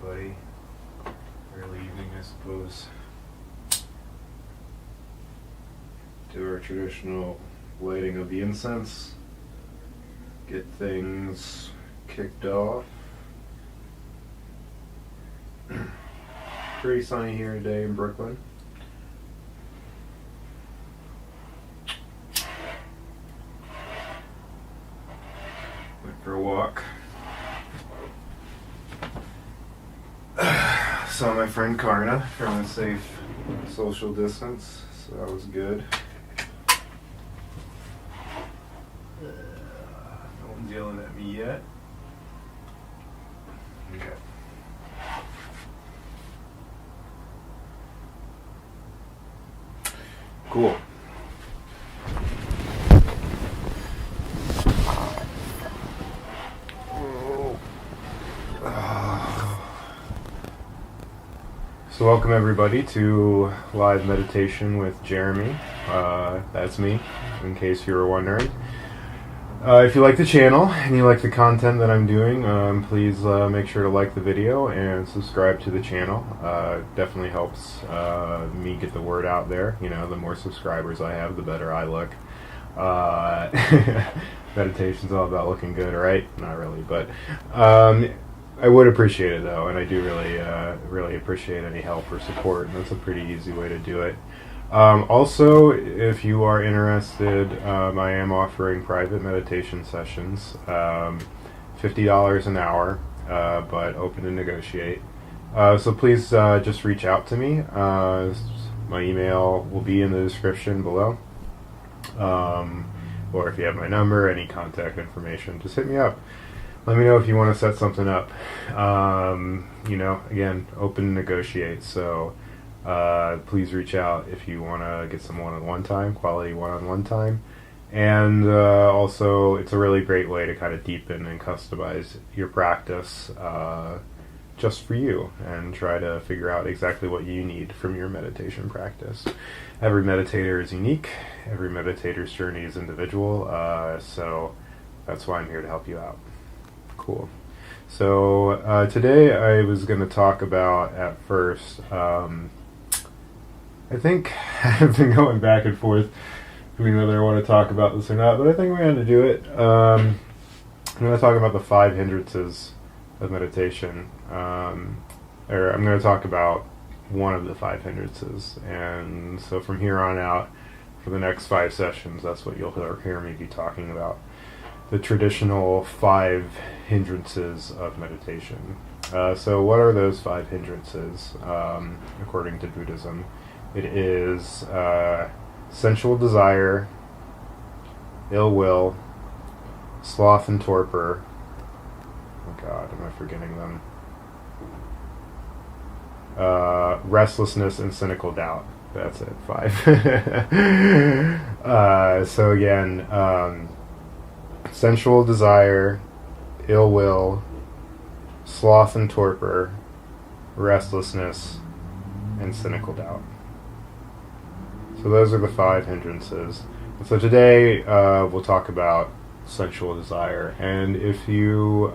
everybody. Early evening, I suppose. Do our traditional lighting of the incense. Get things kicked off. Pretty sunny here today in Brooklyn. Went for a walk. Saw my friend Karna from a safe social distance, so that was good. No one's yelling at me yet. Okay. Cool. So welcome everybody to live meditation with Jeremy. That's me, in case you were wondering. If you like the channel and you like the content that I'm doing, please make sure to like the video and subscribe to the channel. Definitely helps me get the word out there. You know, the more subscribers I have, the better I look. Meditation's all about looking good, right? Not really, but I would appreciate it though, and I do really appreciate any help or support, and that's a pretty easy way to do it. Also, if you are interested, I am offering private meditation sessions, $50 an hour, but open to negotiate. So please just reach out to me. My email will be in the description below. Or if you have my number, any contact information, just hit me up. Let me know if you want to set something up. You know, again, open to negotiate. So please reach out if you want to get some one-on-one time, quality one-on-one time. And also, it's a really great way to kind of deepen and customize your practice just for you and try to figure out exactly what you need from your meditation practice. Every meditator is unique. Every meditator's journey is individual. So that's why I'm here to help you out. Cool. So today I was going to talk about, at first, I think I've been going back and forth between whether I want to talk about this or not, but I think we're going to do it. I'm going to talk about the 5 hindrances of meditation, or I'm going to talk about one of the 5 hindrances, and so from here on out, for the next 5 sessions, that's what you'll hear me be talking about. The traditional 5 hindrances of meditation. So what are those 5 hindrances, according to Buddhism? It is sensual desire, ill will, sloth and torpor. Oh God, am I forgetting them? Restlessness and cynical doubt. That's it, 5. So again, sensual desire, ill will, sloth and torpor, restlessness, and cynical doubt. So those are the 5 hindrances. And so today we'll talk about sensual desire. And if you,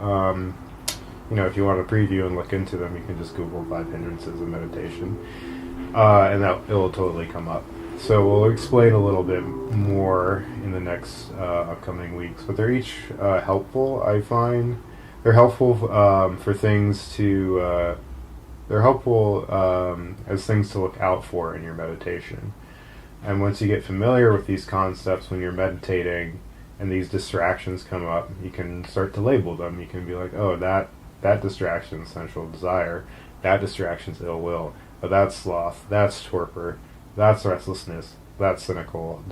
if you want to preview and look into them, you can just Google 5 hindrances of meditation, and it will totally come up. So we'll explain a little bit more in the next upcoming weeks. But they're each helpful. I find they're helpful for things to. They're helpful as things to look out for in your meditation. And once you get familiar with these concepts when you're meditating and these distractions come up, you can start to label them. You can be like, oh, that distraction is sensual desire, that distraction is ill will, oh, that's sloth, that's torpor, that's restlessness, that's cynical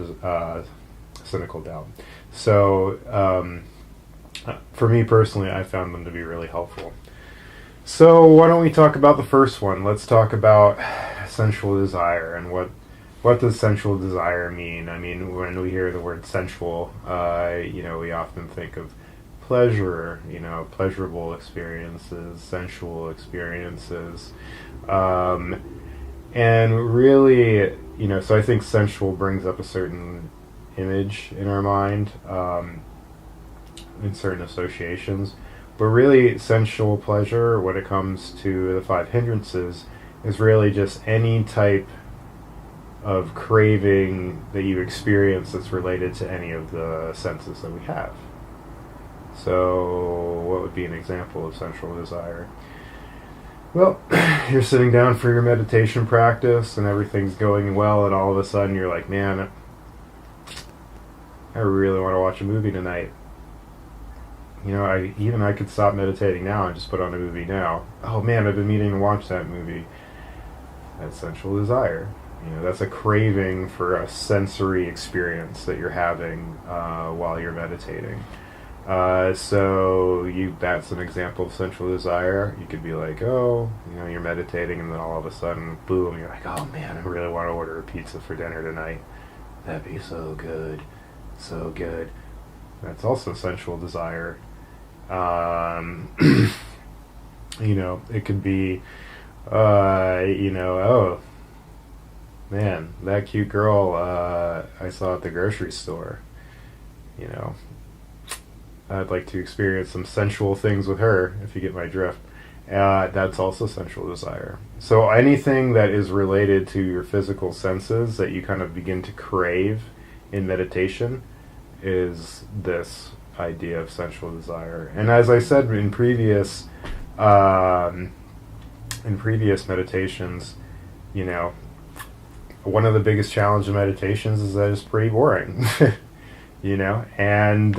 doubt. So for me personally, I found them to be really helpful. So why don't we talk about the first one? Let's talk about sensual desire and what does sensual desire mean? I mean, when we hear the word sensual, we often think of pleasure, pleasurable experiences, sensual experiences. And really, so I think sensual brings up a certain image in our mind, in certain associations. But really, sensual pleasure, when it comes to the five hindrances, is really just any type of craving that you experience that's related to any of the senses that we have. So, what would be an example of sensual desire? Well, you're sitting down for your meditation practice and everything's going well, and all of a sudden you're like, man, I really want to watch a movie tonight. I could stop meditating now and just put on a movie now. Oh man, I've been meaning to watch that movie. That's sensual desire. That's a craving for a sensory experience that you're having while you're meditating. That's an example of sensual desire. You could be like, you're meditating, and then all of a sudden, boom, you're like, oh man, I really want to order a pizza for dinner tonight. That'd be so good. So good. That's also sensual desire. It could be, oh man, that cute girl I saw at the grocery store. I'd like to experience some sensual things with her, if you get my drift. That's also sensual desire. So anything that is related to your physical senses that you kind of begin to crave in meditation is this idea of sensual desire. And as I said in previous meditations, one of the biggest challenges of meditations is that it's pretty boring. And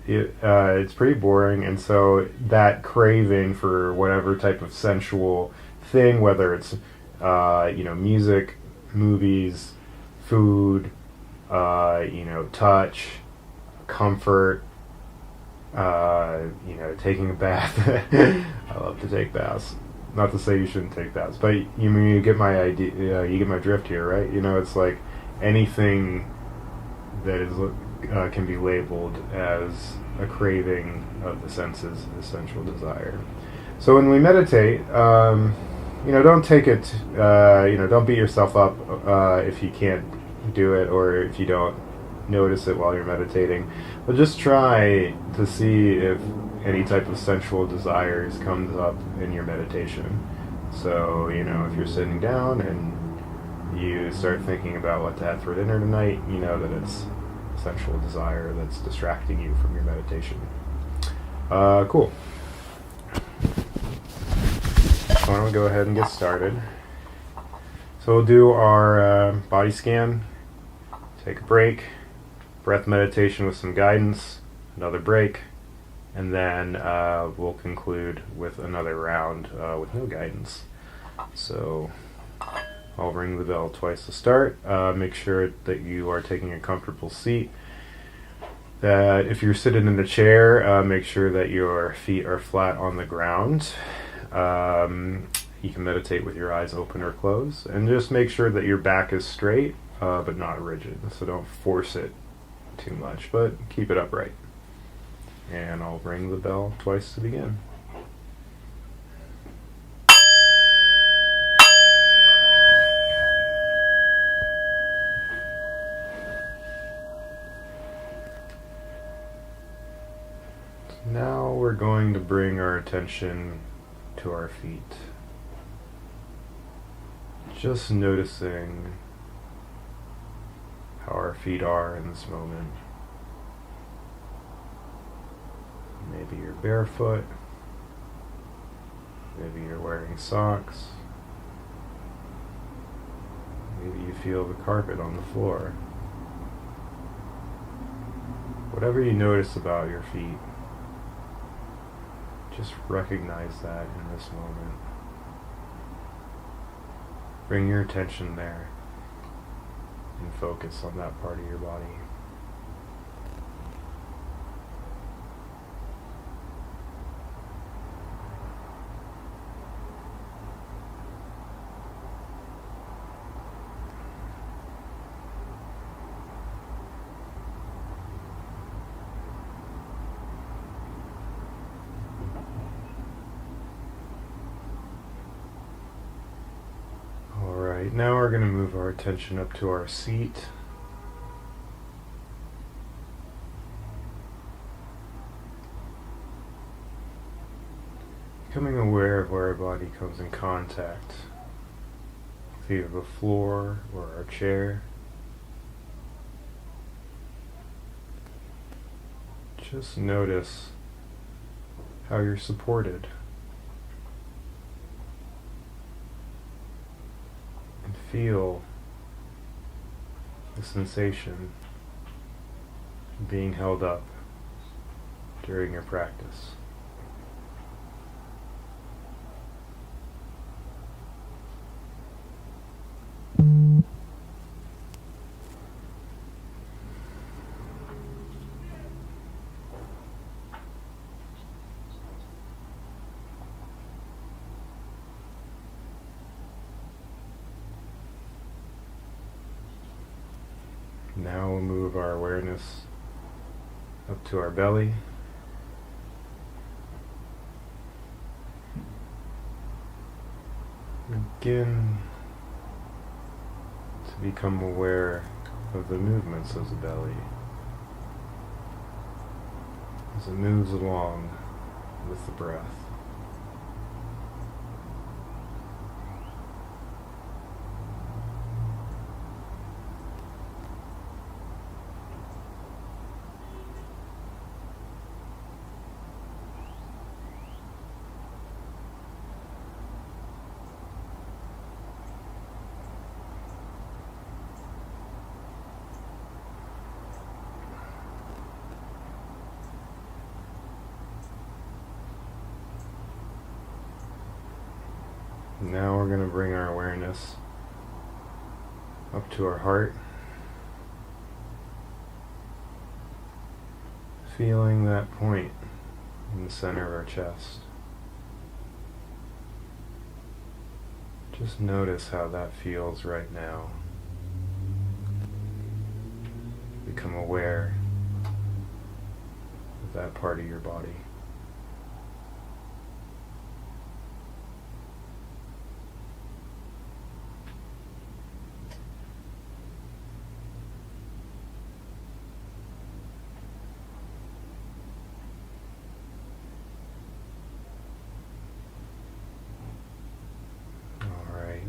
it's pretty boring, and so that craving for whatever type of sensual thing, whether it's music, movies, food, touch, comfort, taking a bath. I love to take baths. Not to say you shouldn't take baths, but you get my idea. You get my drift here, right? It's like anything that is can be labeled as a craving of the senses, a sensual desire. So when we meditate, don't take it. Don't beat yourself up if you can't do it or if you don't notice it while you're meditating. But just try to see if any type of sensual desires comes up in your meditation. So if you're sitting down and you start thinking about what to have for dinner tonight, you know that it's sensual desire that's distracting you from your meditation. Cool. So why don't we go ahead and get started. So we'll do our body scan, take a break, breath meditation with some guidance, another break, and then we'll conclude with another round with no guidance. So I'll ring the bell twice to start. Make sure that you are taking a comfortable seat. That if you're sitting in a chair, make sure that your feet are flat on the ground. You can meditate with your eyes open or closed. And just make sure that your back is straight, but not rigid. So don't force it too much, but keep it upright. And I'll ring the bell twice to begin. Now we're going to bring our attention to our feet. Just noticing how our feet are in this moment. Maybe you're barefoot. Maybe you're wearing socks. Maybe you feel the carpet on the floor. Whatever you notice about your feet, just recognize that in this moment. Bring your attention there and focus on that part of your body. Now we're going to move our attention up to our seat. Becoming aware of where our body comes in contact with either the floor or our chair. Just notice how you're supported. And feel the sensation of being held up during your practice. Now we'll move our awareness up to our belly. Begin to become aware of the movements of the belly as it moves along with the breath. Now we're going to bring our awareness up to our heart, feeling that point in the center of our chest. Just notice how that feels right now. Become aware of that part of your body.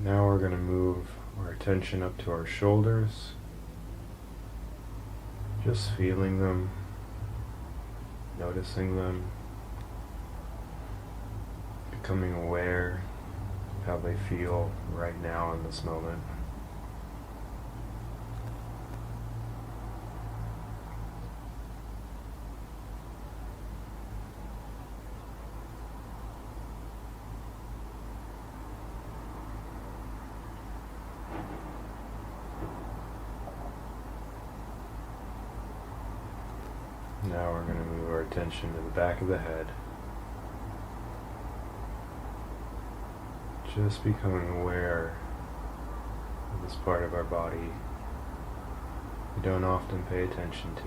Now we're going to move our attention up to our shoulders, just feeling them, noticing them, becoming aware of how they feel right now in this moment. Now we're going to move our attention to the back of the head. Just becoming aware of this part of our body we don't often pay attention to.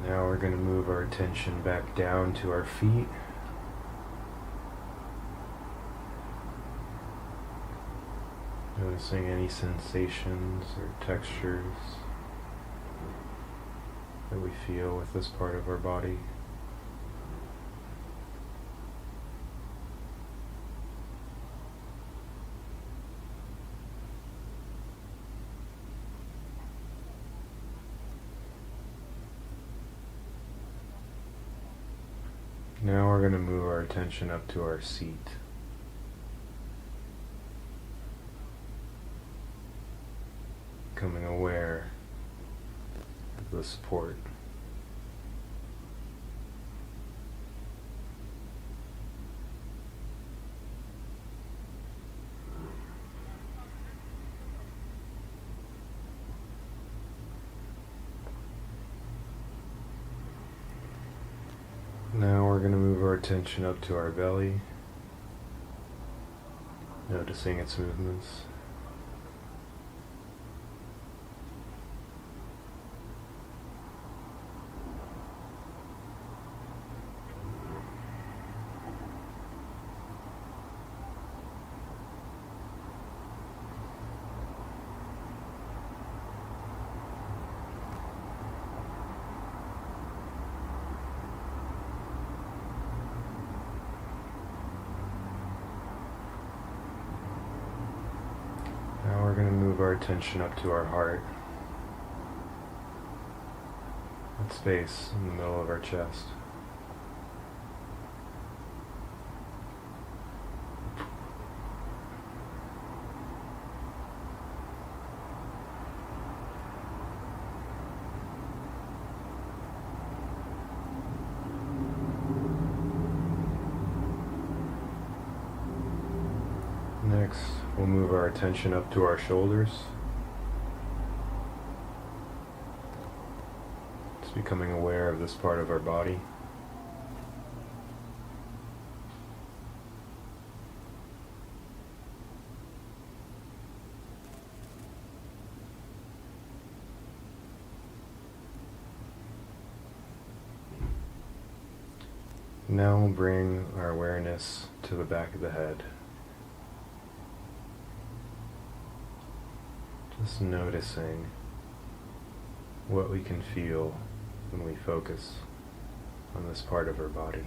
Now we're going to move our attention back down to our feet. Noticing any sensations or textures that we feel with this part of our body. Now we're going to move our attention up to our seat. Becoming aware of the support. Now we're going to move our attention up to our belly, noticing its movements. our attention up to our heart. That space in the middle of our chest. Next, we'll move our attention up to our shoulders. Just becoming aware of this part of our body. Now we'll bring our awareness to the back of the head. Just noticing what we can feel when we focus on this part of our body.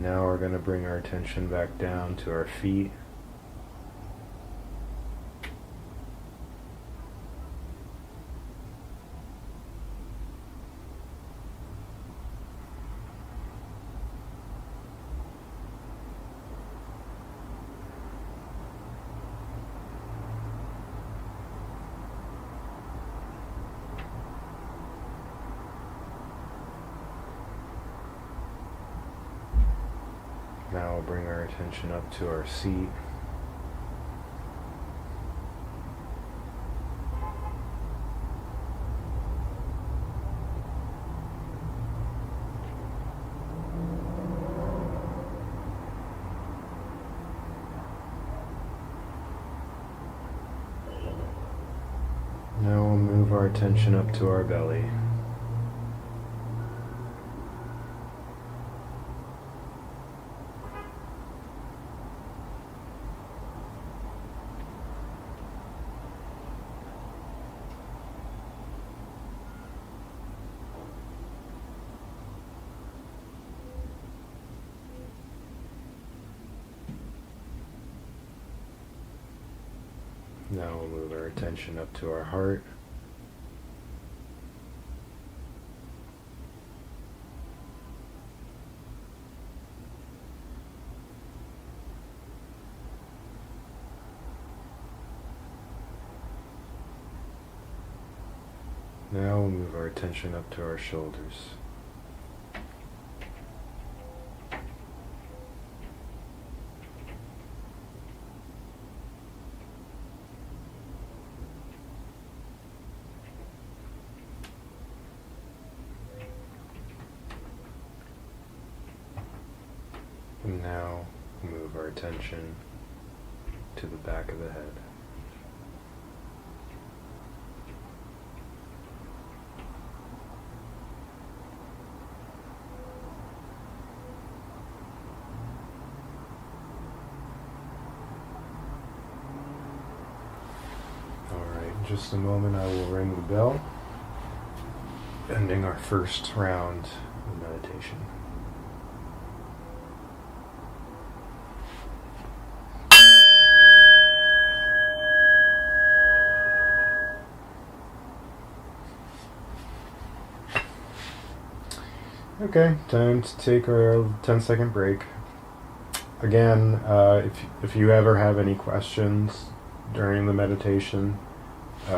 Now we're going to bring our attention back down to our feet. Now we'll bring our attention up to our seat. Now we'll move our attention up to our belly. Now we'll move our attention up to our heart. Now we'll move our attention up to our shoulders. And now move our attention to the back of the head. Alright, in just a moment I will ring the bell, ending our first round of meditation. Okay, time to take our 10-second break. Again, if you ever have any questions during the meditation,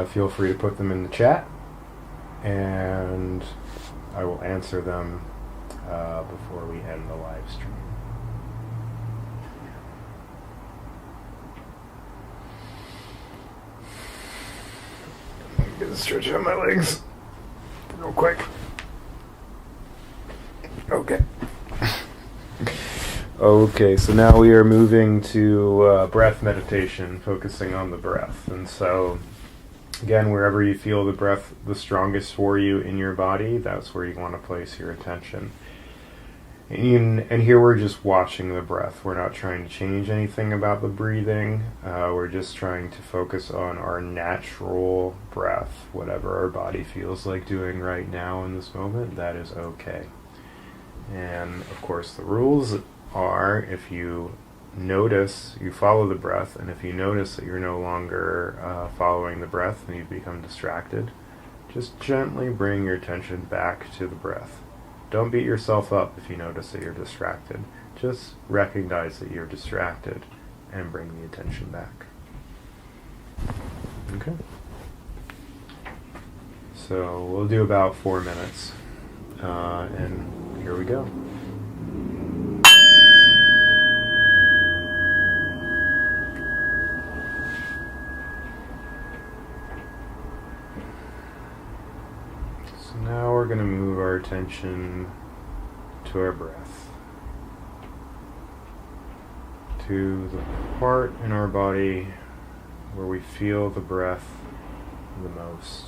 feel free to put them in the chat, and I will answer them before we end the live stream. I'm gonna stretch out my legs real quick. Okay, so now we are moving to breath meditation, focusing on the breath. And so, again, wherever you feel the breath the strongest for you in your body, that's where you want to place your attention. And here we're just watching the breath. We're not trying to change anything about the breathing. We're just trying to focus on our natural breath. Whatever our body feels like doing right now in this moment, that is okay. And of course the rules are, if you notice, you follow the breath, and if you notice that you're no longer following the breath and you've become distracted, just gently bring your attention back to the breath. Don't beat yourself up if you notice that you're distracted. Just recognize that you're distracted and bring the attention back. Okay. So we'll do about 4 minutes. And here we go. So now we're going to move our attention to our breath, to the part in our body where we feel the breath the most.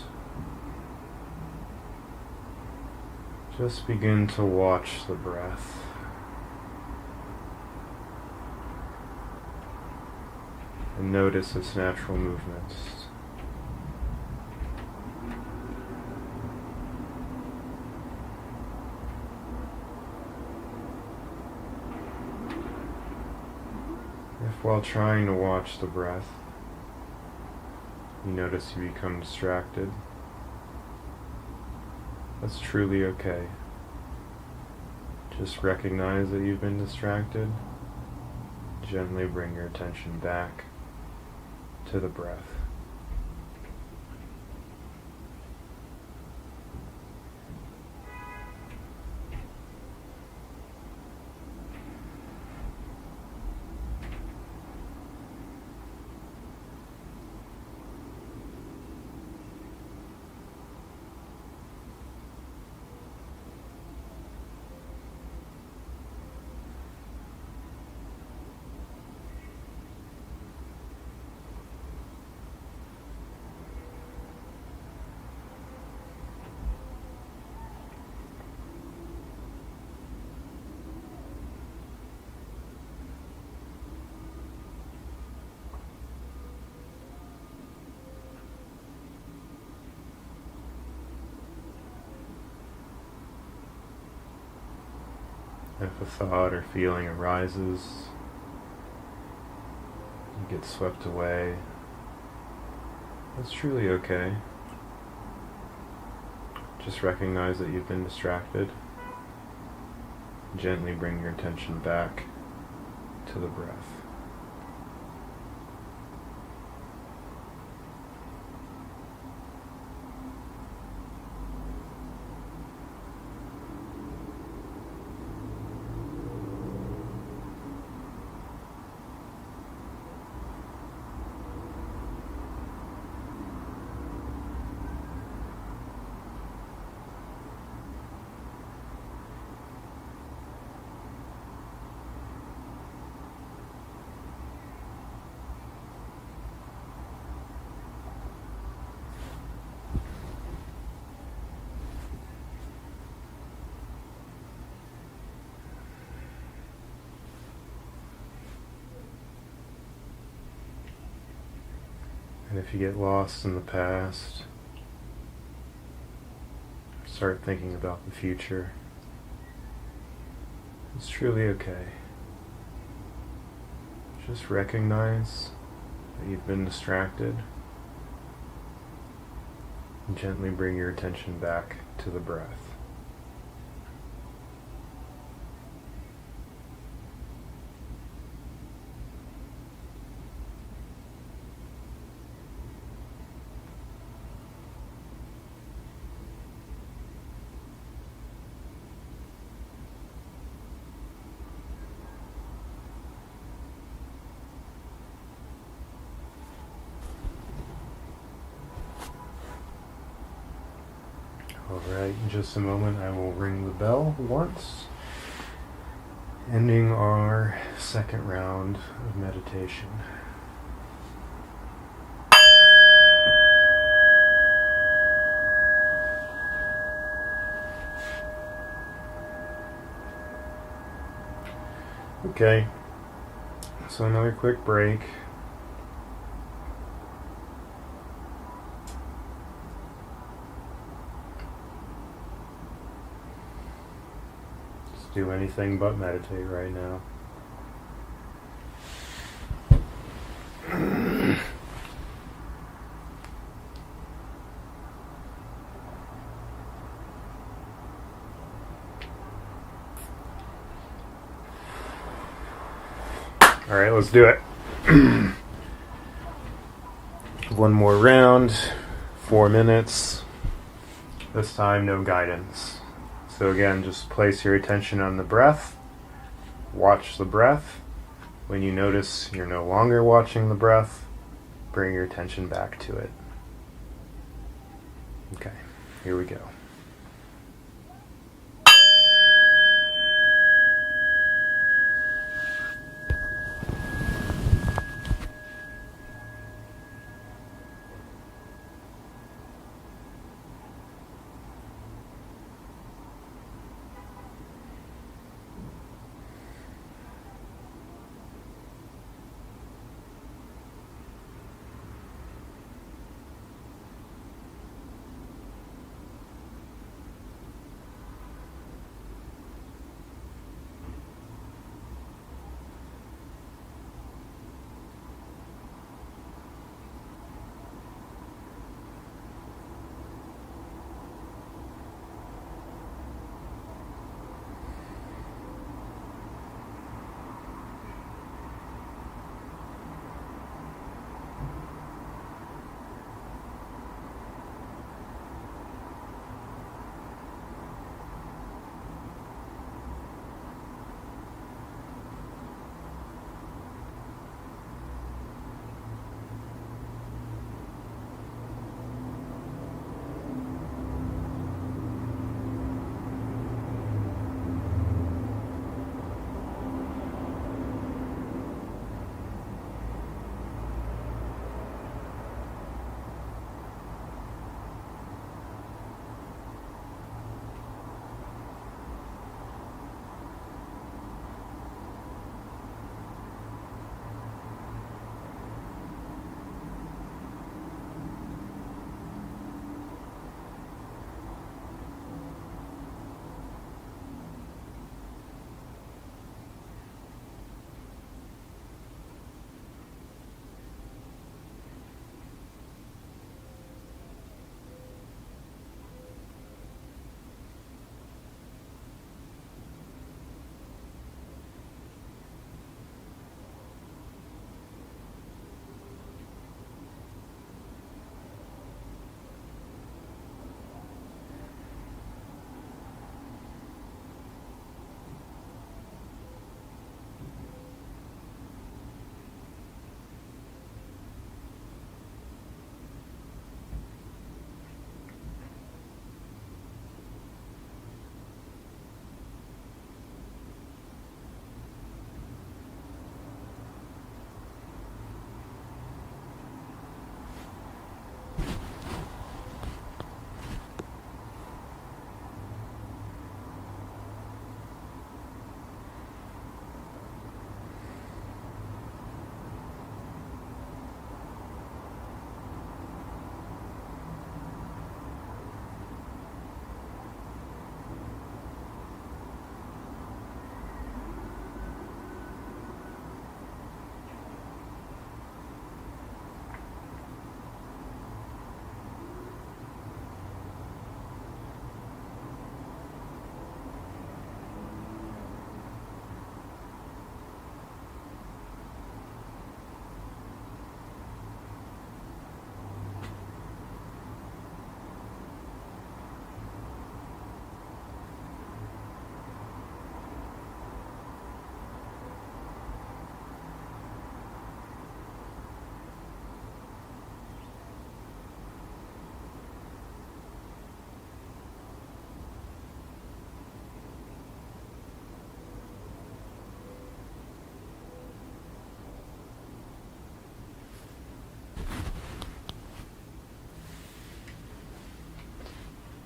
Just begin to watch the breath. And notice its natural movements. If while trying to watch the breath, you notice you become distracted, that's truly okay. Just recognize that you've been distracted. Gently bring your attention back to the breath. If a thought or feeling arises, you get swept away, that's truly okay. Just recognize that you've been distracted. Gently bring your attention back to the breath. And if you get lost in the past, start thinking about the future, it's truly okay. Just recognize that you've been distracted and gently bring your attention back to the breath. Alright, in just a moment I will ring the bell once, ending our second round of meditation. Okay, so another quick break. Just do anything but meditate right now. All right, let's do it. One more round, 4 minutes. This time, no guidance. So again, just place your attention on the breath. Watch the breath. When you notice you're no longer watching the breath, bring your attention back to it. Okay, here we go.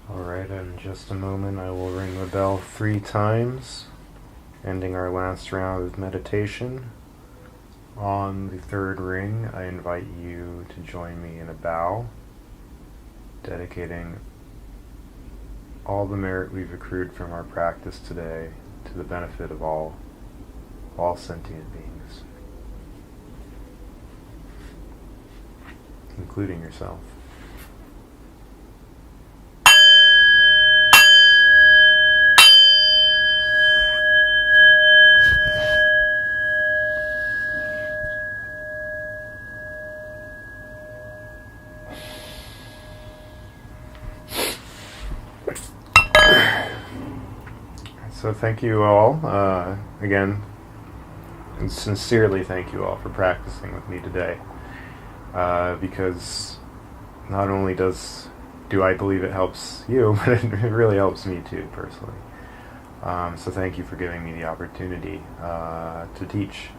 Alright, in just a moment I will ring the bell 3 times, Ending our last round of meditation. On the third ring, I invite you to join me in a bow, dedicating all the merit we've accrued from our practice today to the benefit of all sentient beings, including yourself. So thank you all, again, and sincerely thank you all for practicing with me today, because not only do I believe it helps you, but it really helps me too, personally. So thank you for giving me the opportunity to teach.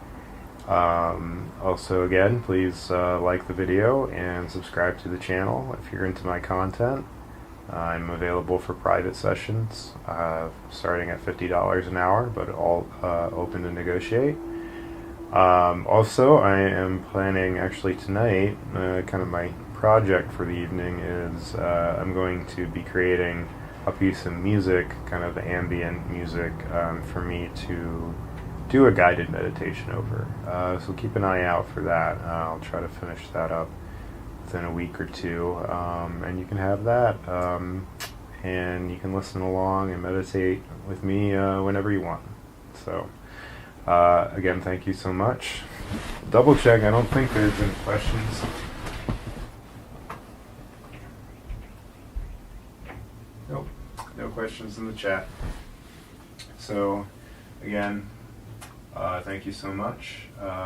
Also, again, please like the video and subscribe to the channel if you're into my content. I'm available for private sessions, starting at $50 an hour, but all open to negotiate. Also, I am planning, actually tonight, kind of my project for the evening is I'm going to be creating a piece of music, kind of ambient music, for me to do a guided meditation over. So keep an eye out for that. I'll try to finish that up within a week or two, and you can have that, and you can listen along and meditate with me whenever you want. So again, thank you so much. Double check, I don't think there's any questions. Nope, no questions in the chat. So again, thank you so much.